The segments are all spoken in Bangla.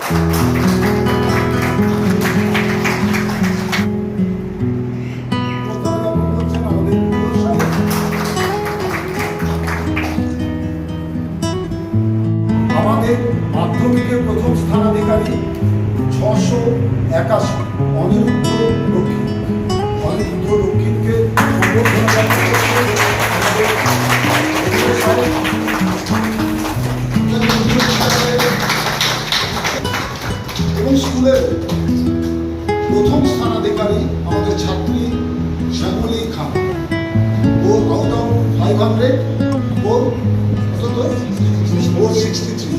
আমাদের মাধ্যমিকের প্রথম স্থানাধিকারী 681 অনিরুদ্ধ রক্ষিতকে এবং স্কুলের প্রথম স্থানাধিকারী আমাদের ছাত্রী শ্যামলী খান, ও আউট অফ 500 ও 463।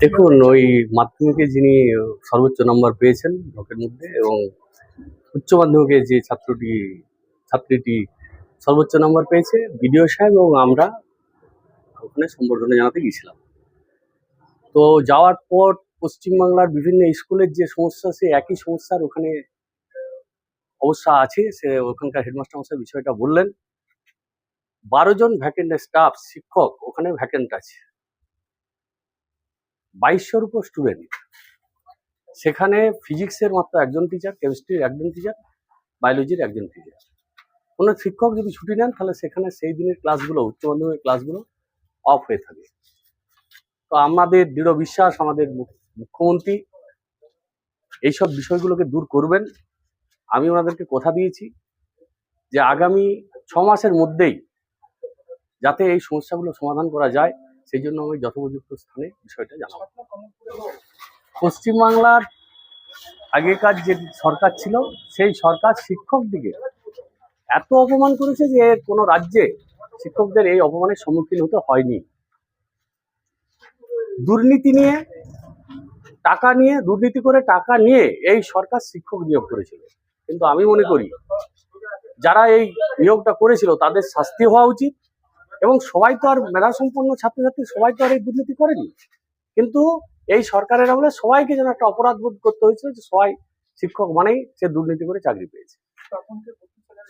দেখুন, ওই মাধ্যমিকে যিনি সর্বোচ্চ নম্বর পেয়েছেন ব্লকের মধ্যে, এবং উচ্চ মাধ্যমিকে যে ছাত্রীটি সর্বোচ্চ নম্বর পেয়েছে, বিডিও সাহেব এবং আমরা ওখানে সম্বর্ধনা জানাতে গিয়েছিলাম। তো যাওয়ার পর পশ্চিমবাংলার বিভিন্ন স্কুলের যে সমস্যা, সে একই সমস্যার ওখানে অবস্থা আছে। সে ওখানকার হেডমাস্টার মশাই বিষয়টা বললেন। 12 জন ভ্যাকেন্ট স্টাফ, শিক্ষক ওখানে ভ্যাকেন্ট আছে, 2200-র উপর স্টুডেন্ট। সেখানে ফিজিক্সের মাত্র একজন টিচার, কেমিস্ট্রির একজন টিচার, বায়োলজির একজন টিচার। কোনো শিক্ষক যদি ছুটি নেন, তাহলে সেখানে সেই দিনের ক্লাসগুলো, উচ্চ মাধ্যমিক ক্লাসগুলো অফ হয়ে থাকে। তো আমাদের দৃঢ় বিশ্বাস, আমাদের মুখ্যমন্ত্রী এইসব বিষয়গুলোকে দূর করবেন। আমি ওনাদেরকে কথা দিয়েছি যে আগামী 6 মাসের মধ্যেই যাতে এই সমস্যাগুলো সমাধান করা যায়, সেই জন্য আমি যথোপযুক্ত স্থানে বিষয়টা জানাবো। পশ্চিমবাংলার আগেকার যে সরকার ছিল, সেই সরকার শিক্ষকদিকে এত অপমান করেছে যে কোনো রাজ্যে শিক্ষকদের এই অপমানের সম্মুখীন হতে হয়নি। দুর্নীতি করে টাকা নিয়ে এই সরকার শিক্ষক নিয়োগ করেছিল। কিন্তু আমি মনে করি যারা এই নিয়োগটা করেছিল তাদের শাস্তি হওয়া উচিত। এবং সবাই তো আর মেধাসম্পন্ন ছাত্রছাত্রী সবাই তো আর এই দুর্নীতি করেনি, কিন্তু এই সরকারের আমলে সবাইকে যেন একটা অপরাধ বোধ করতে হয়েছিল যে সবাই শিক্ষক মানেই সে দুর্নীতি করে চাকরি পেয়েছে।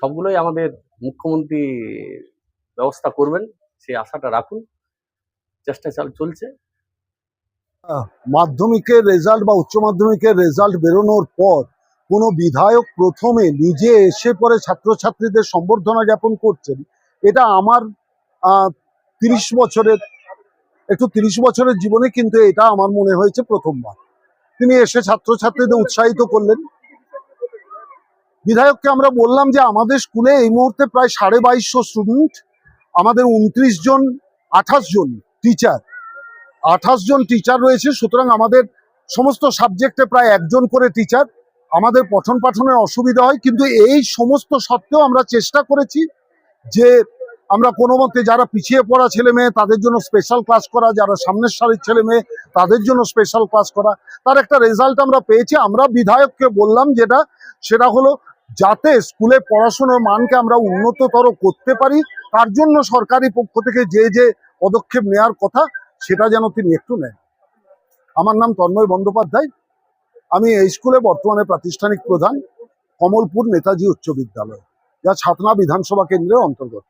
সবগুলোই আমাদের মুখ্যমন্ত্রী ব্যবস্থা করবেন, সেই আশাটা রাখুন। চেষ্টা চলছে। মাধ্যমিকের রেজাল্ট বা উচ্চ মাধ্যমিকের রেজাল্ট বেরোনোর পর কোনো বিধায়ক প্রথমে নিজে এসে পরে ছাত্রছাত্রীদের সম্বর্ধনা জ্ঞাপন করছেন, এটা আমার 30 বছরের জীবনে কিন্তু এটা আমার মনে হয়েছে প্রথমবার। তিনি এসে ছাত্রছাত্রীদের উৎসাহিত করলেন। বিধায়ককে আমরা বললাম যে আমাদের স্কুলে এই মুহূর্তে প্রায় 2250 স্টুডেন্ট, আমাদের 28 জন টিচার রয়েছে। সুতরাং আমাদের সমস্ত সাবজেক্টে প্রায় একজন করে টিচার। আমাদের পঠন পাঠনের অসুবিধা হয়, কিন্তু এই সমস্ত সত্ত্বেও আমরা চেষ্টা করেছি যে আমরা কোনো মতে যারা পিছিয়ে পড়া ছেলে মেয়ে তাদের জন্য স্পেশাল ক্লাস করা, যারা সামনের সারির ছেলে মেয়ে তাদের জন্য স্পেশাল ক্লাস করা। তার একটা রেজাল্ট আমরা পেয়েছি। আমরা বিধায়ককে বললাম সেটা হলো যাতে স্কুলে পড়াশোনার মানকে আমরা উন্নততর করতে পারি, তার জন্য সরকারি পক্ষ থেকে যে পদক্ষেপ নেওয়ার কথা সেটা যেন তিনি একটু নেন। আমার নাম তন্ময় বন্দ্যোপাধ্যায়। আমি এই স্কুলে বর্তমানে প্রাতিষ্ঠানিক প্রধান, কমলপুর নেতাজি উচ্চ বিদ্যালয়, যা ছাতনা বিধানসভা কেন্দ্রের অন্তর্গত।